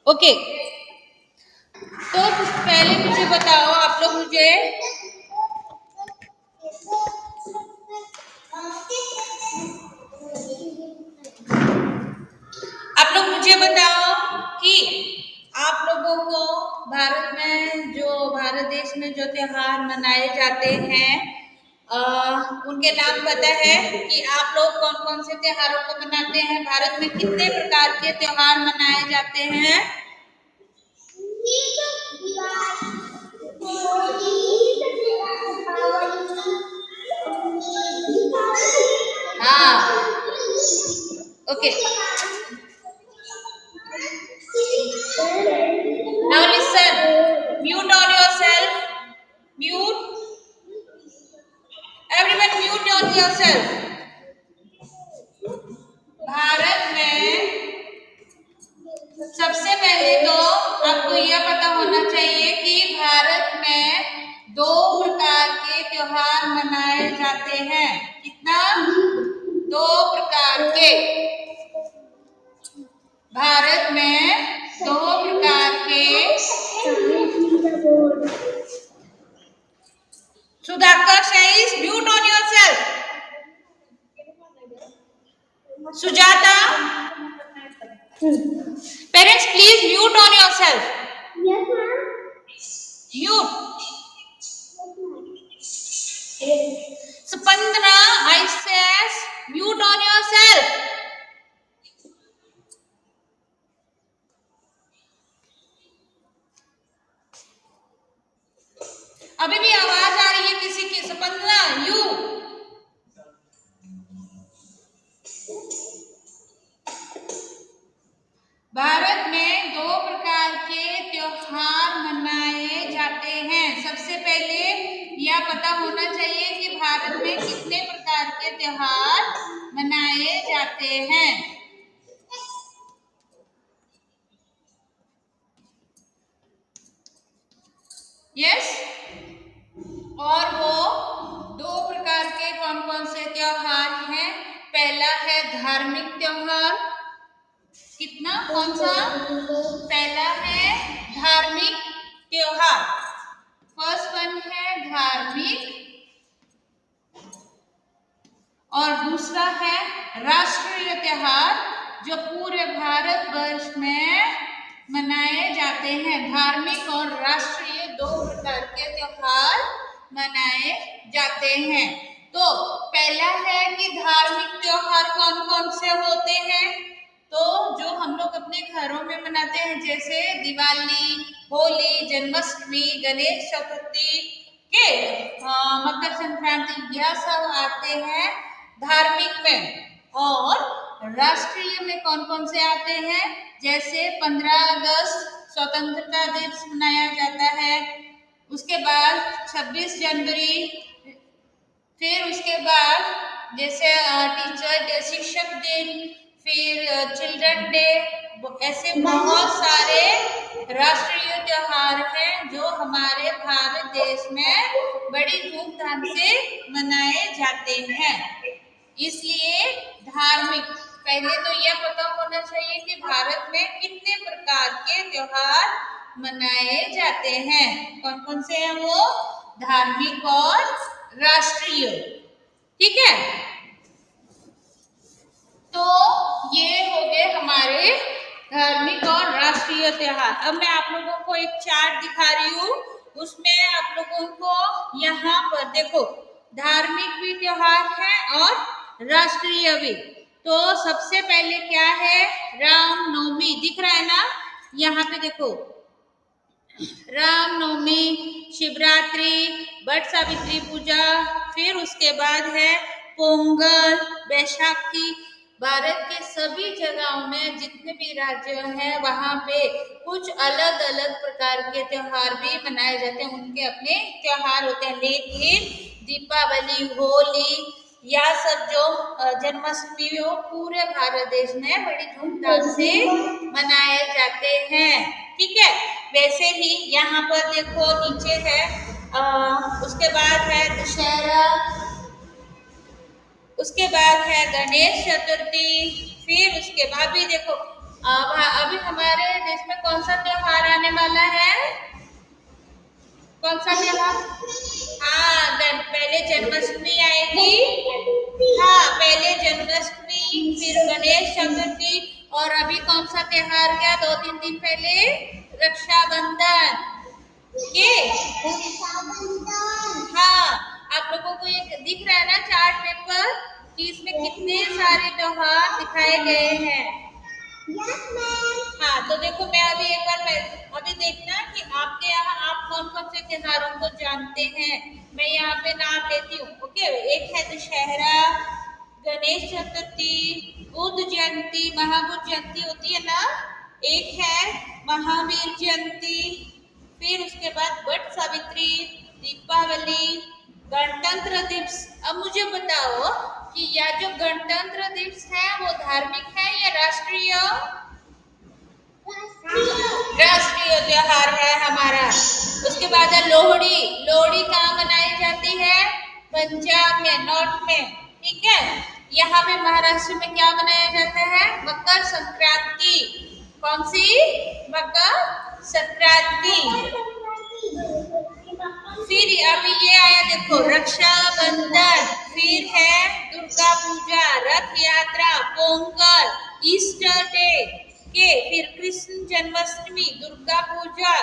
Okay, तो पहले मुझे बताओ, आप लोग मुझे बताओ कि आप लोगों को भारत में भारत देश में जो त्योहार मनाए जाते हैं उनके नाम पता है कि आप लोग कौन कौन से त्योहारों को मनाते हैं? भारत में कितने प्रकार के त्योहार मनाए जाते हैं? हाँ, okay. Now listen, mute on yourself. Mute. Everyone mute on yourself. Bharat में सबसे पहले तो आपको यह पता होना चाहिए कि भारत में 2 प्रकार के त्योहार मनाए जाते हैं। कितना? 2 प्रकार के। भारत में 2 प्रकार के। Sudhakar says mute on yourself. Sujata, parents please mute on yourself. Yes ma'am. Mute. Spandana, I says mute on yourself. अभी भी आवाज आ रही है किसी की? स्पंदना, यू। भारत में 2 प्रकार के त्योहार मनाए जाते हैं। सबसे पहले यह पता होना चाहिए कि भारत में कितने प्रकार के त्योहार मनाए जाते हैं। यस, और वो 2 प्रकार के कौन कौन से त्योहार हैं? पहला है धार्मिक त्योहार। कितना? कौन सा? पहला है धार्मिक त्योहार। फर्स्ट वन है धार्मिक, और दूसरा है राष्ट्रीय त्योहार जो पूरे भारत वर्ष में मनाए जाते हैं। धार्मिक और राष्ट्रीय 2 प्रकार के त्योहार मनाए जाते हैं। तो पहला है कि धार्मिक त्योहार कौन कौन से होते हैं? तो जो हम लोग अपने घरों में मनाते हैं, जैसे दिवाली, होली, जन्माष्टमी, गणेश चतुर्थी के मकर संक्रांति, यह सब आते हैं धार्मिक में। और राष्ट्रीय में कौन कौन से आते हैं? जैसे 15 अगस्त स्वतंत्रता दिवस मनाया जाता है, उसके बाद 26 जनवरी, फिर उसके बाद जैसे टीचर डे, शिक्षक दिन, फिर चिल्ड्रन डे, ऐसे बहुत सारे राष्ट्रीय त्योहार हैं जो हमारे भारत देश में बड़ी धूमधाम से मनाए जाते हैं। इसलिए धार्मिक, पहले तो यह पता होना चाहिए कि भारत में कितने प्रकार के त्योहार मनाए जाते हैं। कौन कौन से हैं वो? धार्मिक और राष्ट्रीय। ठीक है, तो ये हो गए हमारे धार्मिक और राष्ट्रीय त्योहार। अब मैं आप लोगों को एक चार्ट दिखा रही हूँ, उसमें आप लोगों को यहाँ पर देखो धार्मिक भी त्योहार है और राष्ट्रीय भी। तो सबसे पहले क्या है? रामनवमी दिख रहा है ना? यहाँ पे देखो, रामनवमी, शिवरात्रि, वट सावित्री पूजा, फिर उसके बाद है पोंगल, बैसाखी। भारत के सभी जगहों में जितने भी राज्य हैं वहाँ पे कुछ अलग अलग प्रकार के त्योहार भी मनाए जाते हैं, उनके अपने त्योहार होते हैं। लेकिन दीपावली, होली, यह सब जो जन्माष्टमी हो, पूरे भारत देश में बड़ी धूमधाम से मनाए जाते हैं। ठीक है, वैसे ही यहाँ पर देखो नीचे है उसके बाद है दशहरा, उसके बाद है गणेश चतुर्थी, फिर उसके बाद भी देखो अब अभी हमारे देश में कौन सा त्योहार आने वाला है? कौन सा त्योहार? हाँ, पहले जन्माष्टमी आएगी। हाँ, पहले जन्माष्टमी, फिर गणेश चतुर्थी, और अभी कौन सा त्योहार गया 2-3 दिन पहले? रक्षाबंधन के। हाँ, आप लोगों को ये दिख रहा है ना चार्ट पेपर कि इसमें कितने सारे त्योहार दिखाए गए हैं। हाँ, तो देखो मैं अभी एक बार अभी देखना कि आपके यहाँ आप कौन कौन से त्योहारों को जानते हैं। मैं यहाँ पे नाम लेती हूँ। ओके, एक है दशहरा, गणेश चतुर्थी, बुद्ध जयंती, महाबुद्ध जयंती होती है ना, एक है महावीर जयंती, फिर उसके बाद वट सावित्री, दीपावली, गणतंत्र दिवस। अब मुझे बताओ कि यह जो गणतंत्र दिवस है वो धार्मिक है या राष्ट्रीय? राष्ट्रीय त्योहार है हमारा। उसके बाद है लोहड़ी। लोहड़ी कहाँ मनाई जाती है? पंजाब में, नॉर्थ में। ठीक है, यहाँ पे महाराष्ट्र में क्या मनाया जाता है? मकर संक्रांति। कौन सी? मकर संक्रांति। फिर अभी ये आया देखो रक्षाबंधन, फिर है दुर्गा पूजा, रथ यात्रा, पोंगल, ईस्टर डे के, फिर कृष्ण जन्माष्टमी, दुर्गा पूजा,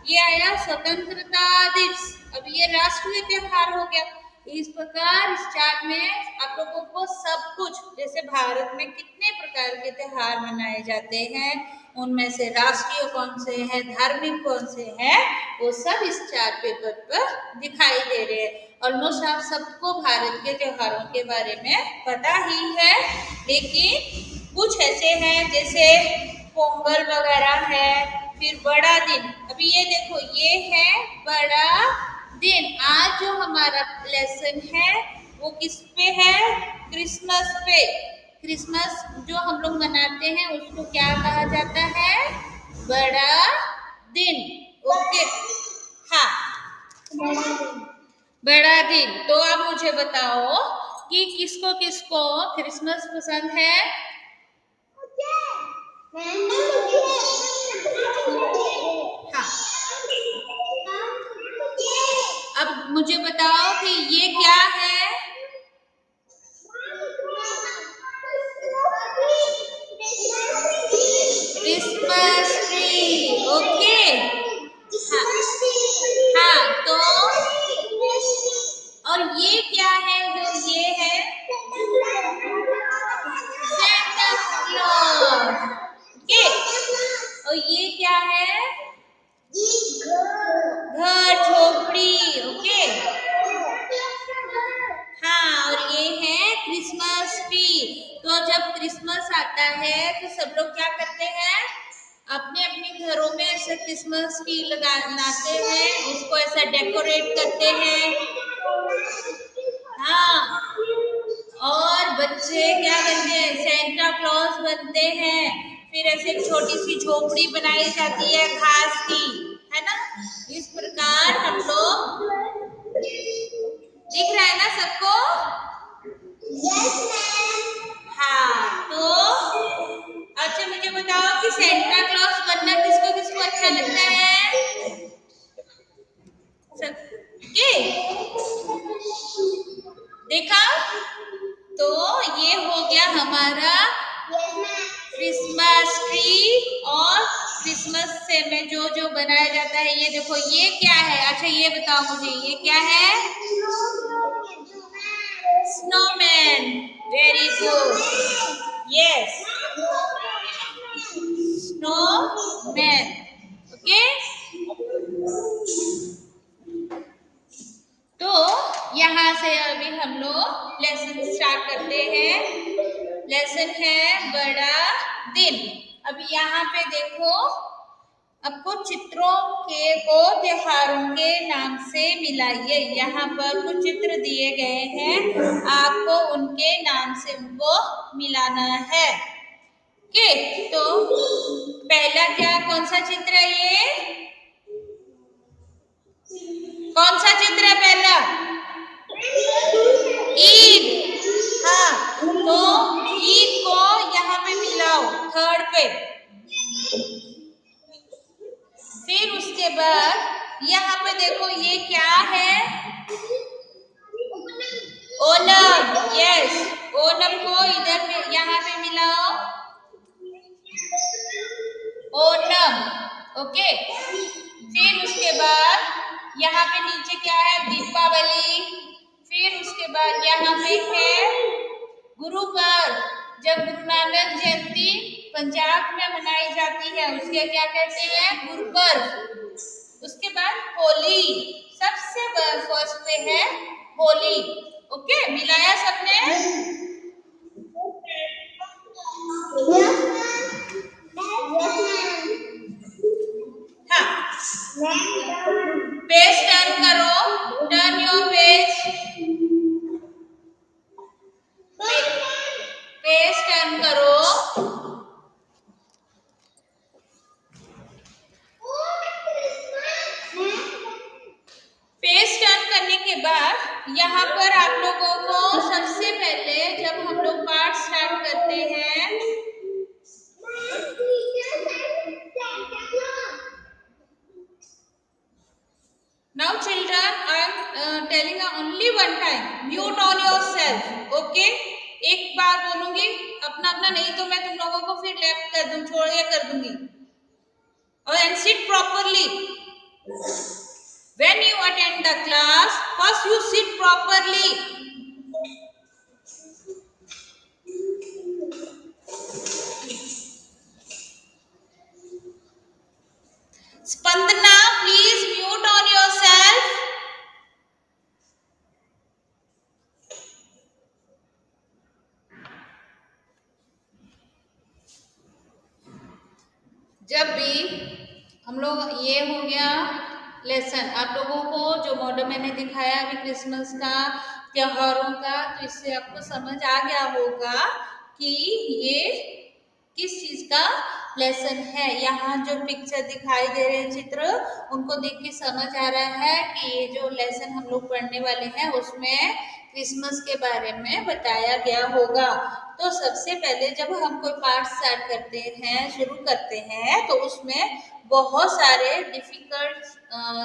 ये आया स्वतंत्रता दिवस। अब ये राष्ट्रीय त्योहार हो गया। इस प्रकार इस चार्ट में आप लोगों को सब कुछ, जैसे भारत में कितने प्रकार के त्योहार मनाए जाते हैं, उनमें से राष्ट्रीय कौन से हैं, धार्मिक कौन से हैं, वो सब इस चार्ट पेपर पर दिखाई दे रहे हैं। ऑलमोस्ट आप सबको भारत के त्योहारों के बारे में पता ही है, लेकिन कुछ ऐसे हैं जैसे पोंगल वगैरह है, फिर बड़ा दिन। अभी ये देखो, ये है बड़ा दिन। आज जो हमारा लेसन है वो किस पे है? क्रिसमस पे। क्रिसमस जो हम लोग मनाते हैं उसको क्या कहा जाता है? बड़ा दिन। ओके, हाँ, बड़ा दिन। तो अब मुझे बताओ कि किसको किसको क्रिसमस पसंद है? हाँ, अब मुझे बताओ कि ये क्या है? Christmas tree. ओके, हाँ, हाँ, तो और ये क्या है? जो ये है सेंटा क्लॉज। ओके, और ये क्या है? घर, झोपड़ी। ओके, हाँ, और ये है क्रिसमस ट्री। तो जब क्रिसमस आता है तो सब लोग क्या करते हैं? अपने अपने घरों में ऐसे क्रिसमस ट्री लगाते हैं, उसको ऐसा डेकोरेट करते हैं। हाँ, और बच्चे क्या बनते हैं? सेंटा क्लॉज बनते हैं। फिर ऐसे एक छोटी सी झोपड़ी बनाई जाती है घास की, है ना? इस प्रकार हम लोग, दिख रहा है ना सबको? हाँ, तो अच्छा मुझे बताओ कि सेंटा क्लॉज बनना किसको किसको अच्छा लगता है? सबके देखा? तो ये हो गया हमारा क्रिसमस ट्री। और क्रिसमस से में जो जो बनाया जाता है, ये देखो ये क्या है? अच्छा ये बताओ मुझे, ये क्या है? Snowman. Very good, yes, snowman. Okay, तो यहाँ से अभी हम लोग लेसन स्टार्ट करते हैं। लेसन है बड़ा दिन। अब यहाँ पे देखो, आपको चित्रों के को त्योहारों के नाम से मिलाइए। यहाँ पर कुछ चित्र दिए गए हैं, आपको उनके नाम से उनको मिलाना है। ओके, तो पहला क्या, कौन सा चित्र है ये? कौन सा चित्र है पहला? ईद। हाँ, तो ईद को यहाँ पे मिलाओ, थर्ड पे। इधर पे यहाँ पे मिलाओ, ओणम। ओके, फिर उसके बाद यहाँ पे नीचे क्या है, दीपावली। फिर उसके बाद यहाँ पे है गुरु पर्व। जब गुरु नानक जयंती पंजाब में मनाई जाती है उसके क्या कहते हैं, गुरु पर्व। उसके बाद होली, सबसे फर्स्ट पे है होली। ओके, मिलाया सबने? हाँ, पेज टर्न करो, turn your page, page turn करो। पेज टर्न करने के बाद यहाँ पर आप लोगों को सबसे पहले जब हम लोग पाठ स्टार्ट करते हैं, now children I am telling only one time, mute on yourself. Okay, एक बार बोलूंगी अपना अपना, नहीं तो मैं तुम लोगों को फिर लेफ्ट कर दूं, छोड़ या कर दूंगी। और and sit properly. When you attend the class, first you sit properly. Spandana, please mute on yourself. जब भी हम लोग, ये हो गया लेसन, आप लोगों को जो मॉडल मैंने दिखाया अभी क्रिसमस का, त्योहारों का, तो इससे आपको समझ आ गया होगा कि ये किस चीज का लेसन है। यहाँ जो पिक्चर दिखाई दे रहे हैं, चित्र, उनको देख के समझ आ रहा है कि ये जो लेसन हम लोग पढ़ने वाले हैं उसमें क्रिसमस के बारे में बताया गया होगा। तो सबसे पहले जब हम कोई पाठ स्टार्ट करते हैं, शुरू करते हैं, तो उसमें बहुत सारे डिफिकल्ट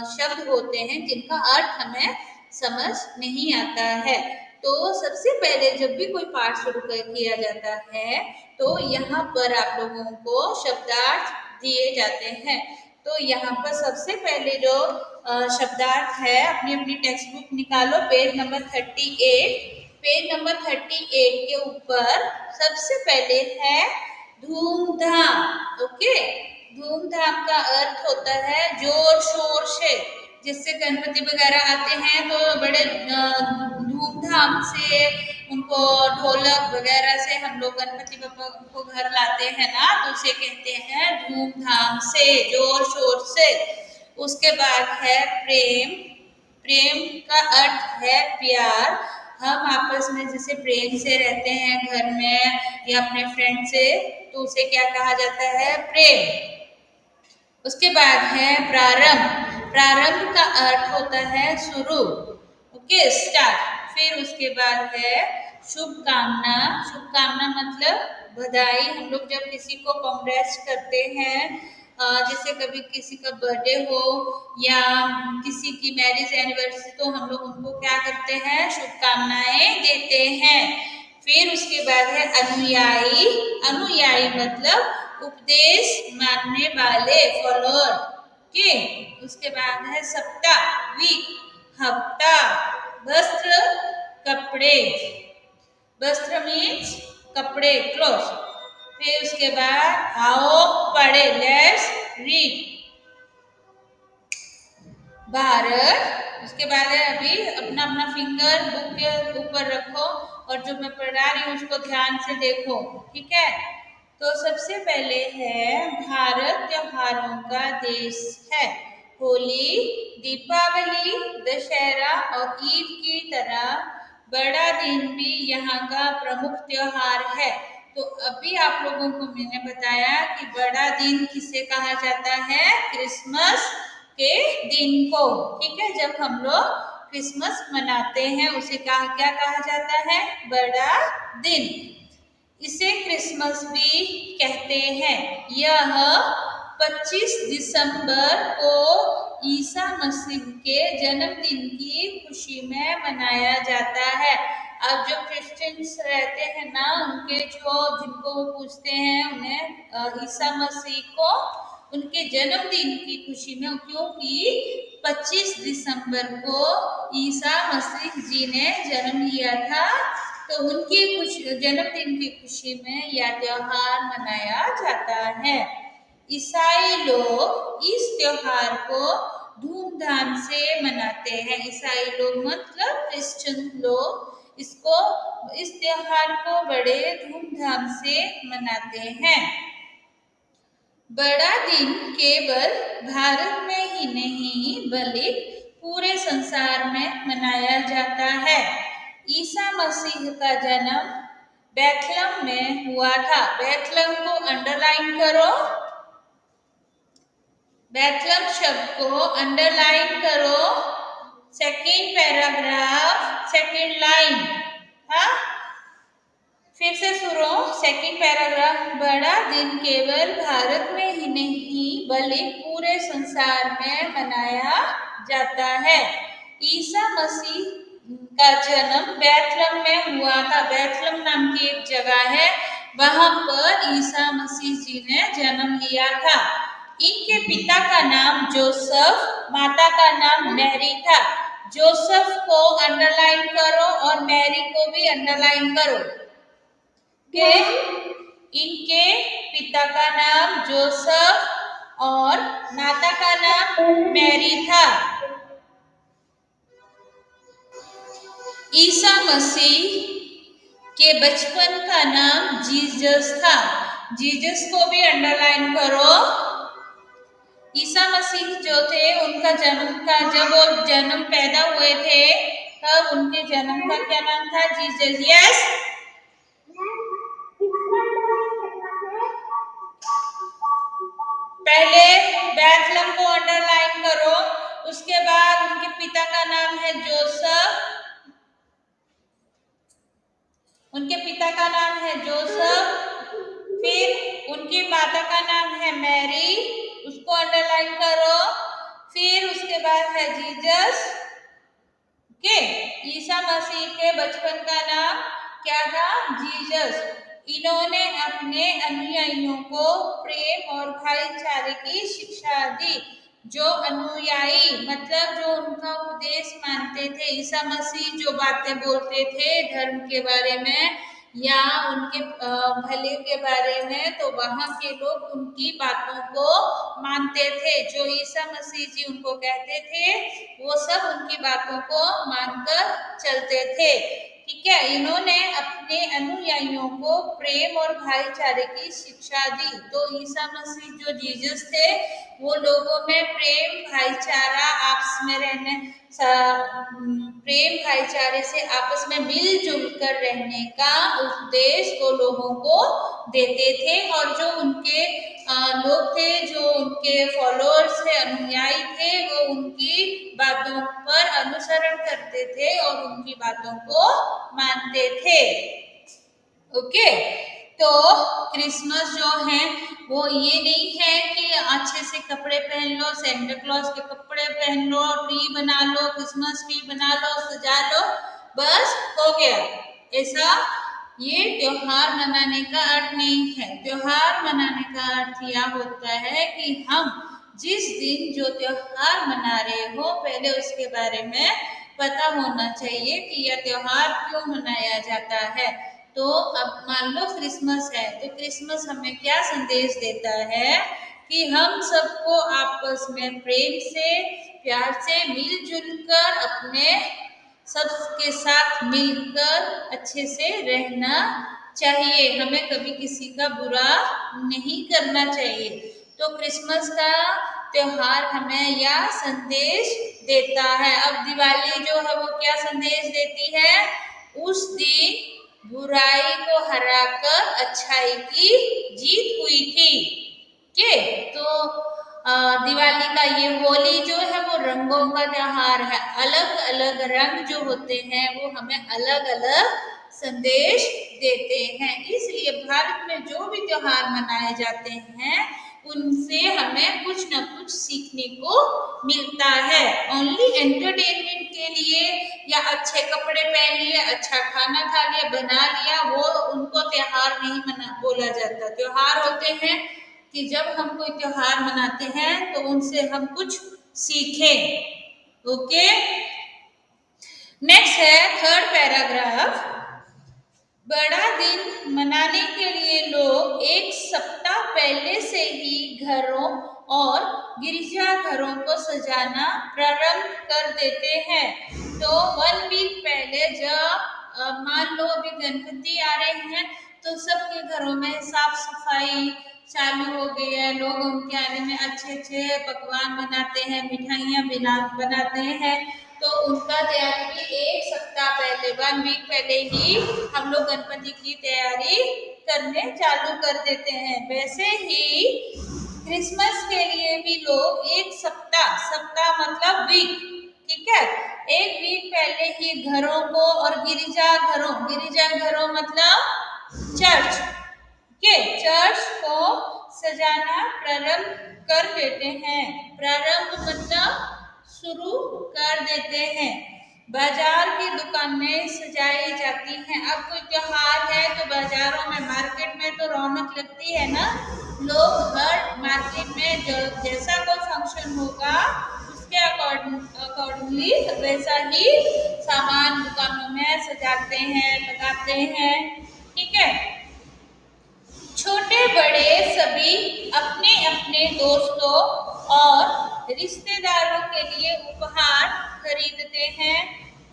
शब्द होते हैं जिनका अर्थ हमें समझ नहीं आता है। तो सबसे पहले जब भी कोई पाठ शुरू किया जाता है तो यहाँ पर आप लोगों को शब्दार्थ दिए जाते हैं। तो यहाँ पर सबसे पहले जो शब्दार्थ है, अपनी अपनी टेक्स्ट बुक निकालो, पेज नंबर 38। पेज नंबर 38 के ऊपर सबसे पहले है धूमधाम। ओके, धूमधाम का अर्थ होता है जोर शोर से। जिससे गणपति वगैरह आते हैं तो बड़े धूमधाम से उनको ढोलक वगैरह से हम लोग गणपति बाबा को घर लाते हैं ना, तो उसे कहते हैं धूमधाम से, जोर शोर से। उसके बाद है प्रेम। प्रेम का अर्थ है प्यार। हम आपस में जैसे प्रेम से रहते हैं घर में या अपने फ्रेंड से, तो उसे क्या कहा जाता है, प्रेम। उसके बाद है प्रारंभ। प्रारंभ का अर्थ होता है शुरू। Okay, start. फिर उसके बाद है शुभकामना। शुभकामना मतलब बधाई। हम लोग जब किसी को कांग्रेट्स करते हैं, जैसे कभी किसी का बर्थडे हो या किसी की मैरिज एनिवर्सरी, तो हम लोग उनको क्या करते हैं, शुभकामनाएं देते हैं। फिर उसके बाद है अनुयायी। अनुयायी मतलब उपदेश मानने वाले, फॉलोअर के। उसके बाद है सप्ताह, वीक, हफ्ता। वस्त्र, कपड़े। वस्त्र मीन्स कपड़े, क्लोथ। फिर उसके बाद आओ पढ़े, लेट्स रीड। भारत। उसके बाद है, अभी अपना अपना फिंगर बुक के ऊपर रखो और जो मैं पढ़ा रही हूँ उसको ध्यान से देखो, ठीक है। तो सबसे पहले है भारत त्योहारों का देश है। होली, दीपावली, दशहरा और ईद की तरह बड़ा दिन भी यहाँ का प्रमुख त्योहार है। तो अभी आप लोगों को मैंने बताया कि बड़ा दिन किसे कहा जाता है, क्रिसमस के दिन को, ठीक है। जब हम लोग क्रिसमस मनाते हैं उसे क्या कहा जाता है, बड़ा दिन। इसे क्रिसमस भी कहते हैं। यह 25 दिसंबर को ईसा मसीह के जन्मदिन की खुशी में मनाया जाता है। अब जो क्रिश्चियंस रहते हैं ना, उनके जो जिनको वो पूछते हैं उन्हें ईसा मसीह को उनके जन्मदिन की खुशी में, क्योंकि 25 दिसंबर को ईसा मसीह जी ने जन्म लिया था, तो उनकी जन्मदिन की खुशी में यह त्योहार मनाया जाता है। ईसाई लोग इस त्योहार को धूमधाम से मनाते हैं। ईसाई लोग मतलब क्रिश्चियन लोग इस त्योहार को बड़े धूमधाम से मनाते हैं। बड़ा दिन केवल भारत में ही नहीं बल्कि पूरे संसार में मनाया जाता है। ईसा मसीह का जन्म बैथलहम में हुआ था। बैथलहम को अंडरलाइन करो, बैथलहम शब्द को अंडरलाइन करो, सेकेंड पैराग्राफ सेकेंड लाइन। हाँ, फिर से सुनो, सेकेंड पैराग्राफ। बड़ा दिन केवल भारत में ही नहीं बल्कि पूरे संसार में मनाया जाता है। ईसा मसीह का जन्म बैथलहम में हुआ था। बैथलहम नाम की एक जगह है, वहां पर ईसा मसीह जी ने जन्म लिया था। इनके पिता का नाम जोसेफ, माता का नाम मैरी था। जोसेफ को अंडरलाइन करो और मैरी को भी अंडरलाइन करो के इनके पिता का नाम जोसेफ और माता का नाम मैरी था। ईसा मसीह के बचपन का नाम जीसस था। जीसस को भी अंडरलाइन करो। ईसा मसीह जो थे उनका जब वो जन्म पैदा हुए थे तब उनके जन्म का क्या नाम था? जीसस। यस, पहले बैथलहम को अंडरलाइन करो, उसके बाद उनके पिता का नाम है जोसेफ, उनके पिता का नाम है जोसेफ, फिर उनकी माता का नाम है मैरी, उसको अंडरलाइन करो, फिर उसके बाद है जीसस। ओके, ईसा मसीह के बचपन का नाम क्या था? जीसस। इन्होंने अपने अनुयायियों को प्रेम और भाईचारे की शिक्षा दी। जो अनुयायी मतलब जो उनका उपदेश मानते थे, ईसा मसीह जो बातें बोलते थे धर्म के बारे में या उनके भले के बारे में, तो वहां के लोग उनकी बातों को मानते थे। जो ईसा मसीह जी उनको कहते थे वो सब उनकी बातों को मानकर चलते थे। ठीक है, इन्होंने अपने अनुयायियों को प्रेम और भाईचारे की शिक्षा दी। तो ईसा मसीह जो जीसस थे वो लोगों में प्रेम भाईचारा, आपस में रहने, प्रेम भाईचारे से आपस में मिलजुल कर रहने का उपदेश वो लोगों को देते थे। और जो उनके लोग थे, जो उनके फॉलोअर्स थे, अनुयायी थे, वो उनकी बातों पर अनुसरण करते थे और उनकी बातों को मानते थे। ओके, तो क्रिसमस जो है वो ये नहीं है कि अच्छे से कपड़े पहन लो, सेंटा क्लॉज के कपड़े पहन लो, ट्री बना लो, क्रिसमस ट्री बना लो, सजा लो, बस हो गया। ऐसा ये त्योहार मनाने का अर्थ नहीं है। त्योहार मनाने का अर्थ यह होता है कि हम जिस दिन जो त्योहार मना रहे हो पहले उसके बारे में पता होना चाहिए कि यह त्योहार क्यों मनाया जाता है। तो अब मान लो क्रिसमस है, तो क्रिसमस हमें क्या संदेश देता है कि हम सबको आपस में प्रेम से, प्यार से मिलजुल कर अपने सबके साथ मिलकर अच्छे से रहना चाहिए। हमें कभी किसी का बुरा नहीं करना चाहिए। तो क्रिसमस का त्योहार हमें यह संदेश देता है। अब दिवाली जो है वो क्या संदेश देती है? उस दिन बुराई को हराकर अच्छाई की जीत हुई थी। के तो दिवाली का ये होली जो है वो रंगों का त्योहार है। अलग अलग रंग जो होते हैं वो हमें अलग अलग संदेश देते हैं। इसलिए भारत में जो भी त्योहार मनाए जाते हैं उनसे हमें कुछ न कुछ सीखने को मिलता है। ओनली एंटरटेनमेंट के लिए या अच्छे कपड़े पहन लिए, अच्छा खाना खा लिया, बना लिया, वो उनको त्योहार नहीं बोला जाता। त्योहार होते हैं कि जब हम कोई त्योहार मनाते हैं तो उनसे हम कुछ सीखें। ओके, नेक्स्ट है थर्ड पैराग्राफ। बड़ा दिन मनाने के लिए लोग एक सप्ताह पहले से ही घरों और गिरजाघरों को सजाना प्रारंभ कर देते हैं। तो 1 वीक पहले जब मान लो अभी गणपति आ रहे हैं तो सबके घरों में साफ सफाई चालू हो गई है। लोग उनके आने में अच्छे अच्छे पकवान बनाते हैं, मिठाइयाँ बनाते हैं। तो उनका तैयारी भी एक सप्ताह पहले 1 वीक पहले ही हम लोग गणपति की तैयारी करने चालू कर देते हैं। वैसे ही क्रिसमस के लिए भी लोग एक सप्ताह मतलब वीक, ठीक है, 1 वीक पहले ही घरों को और गिरिजाघरों मतलब चर्च के चर्च को सजाना प्रारंभ कर देते हैं। प्रारंभ मतलब शुरू कर देते हैं। बाजार की दुकानें सजाई जाती हैं। अब कोई त्योहार है तो बाजारों में, मार्केट में तो रौनक लगती है ना। लोग हर मार्केट में जैसा कोई फंक्शन होगा उसके अकॉर्डिंगली वैसा ही सामान दुकानों में सजाते हैं, लगाते हैं, ठीक है। छोटे बड़े सभी अपने अपने दोस्तों और रिश्तेदारों के लिए उपहार खरीदते हैं।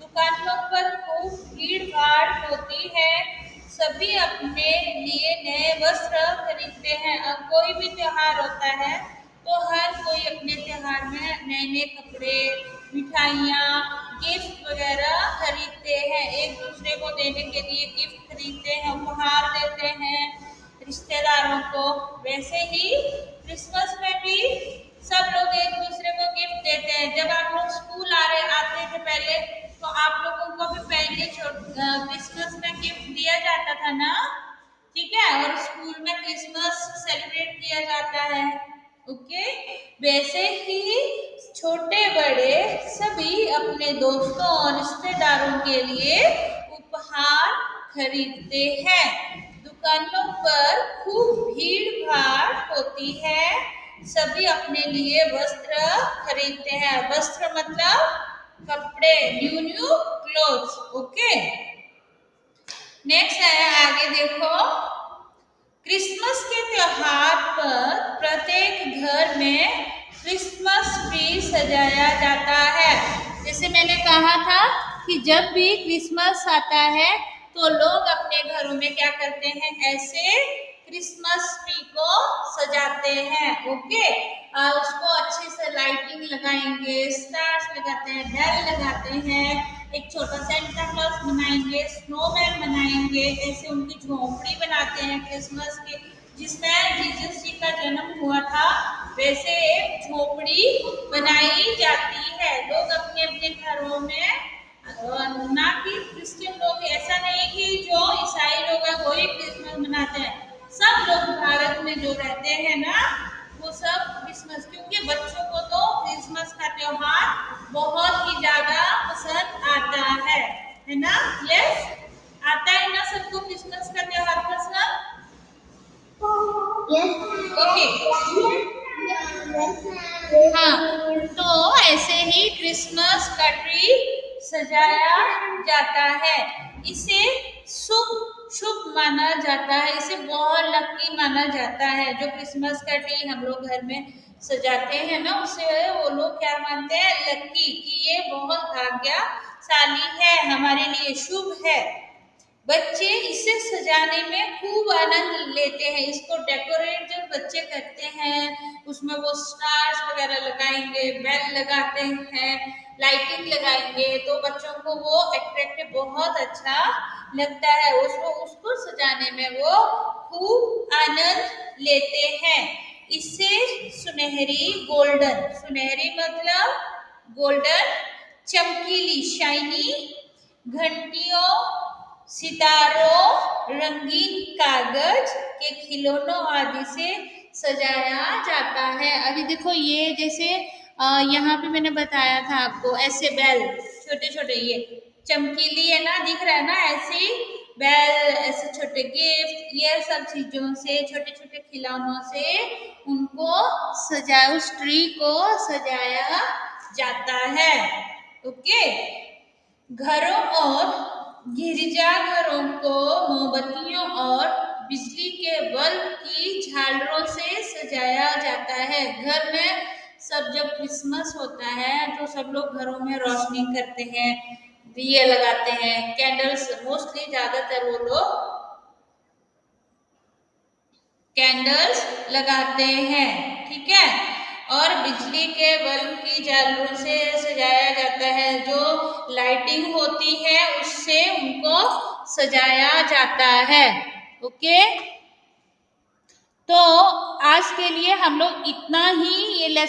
दुकानों पर खूब भीड़ भाड़ होती है। सभी अपने लिए नए वस्त्र खरीदते हैं। अब कोई भी त्योहार होता है तो हर कोई अपने त्योहार में नए नए कपड़े, मिठाइयाँ, गिफ्ट वगैरह खरीदते हैं। एक दूसरे को देने के लिए गिफ्ट खरीदते हैं, उपहार देते हैं रिश्तेदारों को। वैसे ही क्रिसमस में भी सब लोग एक दूसरे को गिफ्ट देते हैं। जब आप लोग स्कूल आते थे पहले तो आप लोगों को भी पहले क्रिसमस में गिफ्ट दिया जाता था ना, ठीक है, और स्कूल में क्रिसमस सेलिब्रेट किया जाता है। ओके, वैसे ही छोटे बड़े सभी अपने दोस्तों और रिश्तेदारों के लिए उपहार खरीदते हैं। दुकानों पर खूब भीड़ भाड़ होती है। सभी अपने लिए वस्त्र खरीदते हैं। वस्त्र मतलब कपड़े, न्यू क्लोथ्स। ओके, नेक्स्ट है, आगे देखो। क्रिसमस के त्योहार पर प्रत्येक घर में क्रिसमस ट्री सजाया जाता है। जैसे मैंने कहा था कि जब भी क्रिसमस आता है तो लोग अपने घरों में क्या करते हैं, ऐसे क्रिसमस ट्री को सजाते हैं। ओके, उसको अच्छे से लाइटिंग लगाएंगे, स्टार्स लगाते हैं, बेल लगाते हैं, एक छोटा सेंटा क्लॉज बनाएंगे, स्नोमैन बनाएंगे, ऐसे उनकी झोपड़ी बनाते हैं क्रिसमस की, जिसमें जीसस जी का जन्म हुआ था। वैसे एक झोपड़ी बनाई जाती है। लोग अपने अपने घरों में, ना कि क्रिश्चियन लोग, ऐसा नहीं कि जो ईसाई लोग हैं वही क्रिसमस मनाते हैं। सब लोग भारत में जो रहते हैं ना वो सब क्रिसमस, क्योंकि बच्चों को तो क्रिसमस का त्योहार बहुत ही ज्यादा पसंद आता है ना। यस, आता है ना सबको क्रिसमस का त्योहार पसंद? ओके, हाँ, तो ऐसे ही क्रिसमस का ट्री सजाया जाता है। इसे शुभ माना जाता है, इसे बहुत लकी माना जाता है। जो क्रिसमस का ट्री हम लोग घर में सजाते हैं ना, उसे वो लोग क्या मानते हैं, लकी, कि ये बहुत भाग्यशाली है, हमारे लिए शुभ है। बच्चे इसे सजाने में खूब आनंद लेते हैं। इसको डेकोरेट जब बच्चे करते हैं उसमें वो स्टार्स वगैरह लगाएंगे, बेल लगाते हैं, लाइटिंग लगाएंगे, तो बच्चों को वो अट्रैक्टिव बहुत अच्छा लगता है। उसको सजाने में वो खूब आनंद लेते हैं। इसे सुनहरी मतलब गोल्डन, चमकीली शाइनी, घंटियों, सितारों, रंगीन कागज के खिलौनों आदि से सजाया जाता है। अभी देखो ये जैसे यहाँ पे मैंने बताया था आपको, ऐसे बेल छोटे छोटे ये चमकीली है ना, दिख रहा है ना, ऐसी बेल, ऐसे छोटे गिफ्ट, ये सब चीजों से, छोटे छोटे खिलौनों से उनको सजाया, उस ट्री को सजाया जाता है। ओके। घरों और गिरजाघरों को मोमबत्तियों और बिजली के बल्ब की झालरों से सजाया जाता है। घर में सब जब क्रिसमस होता है तो सब लोग घरों में रोशनी करते हैं, दिए लगाते हैं, कैंडल्स, मोस्टली ज्यादातर वो लोग कैंडल्स लगाते हैं, ठीक है। और बिजली के बल्ब की झालरों से सजाया जाता है, जो लाइटिंग होती है उससे उनको सजाया जाता है। ओके। तो आज के लिए हम लोग इतना ही ये लेसन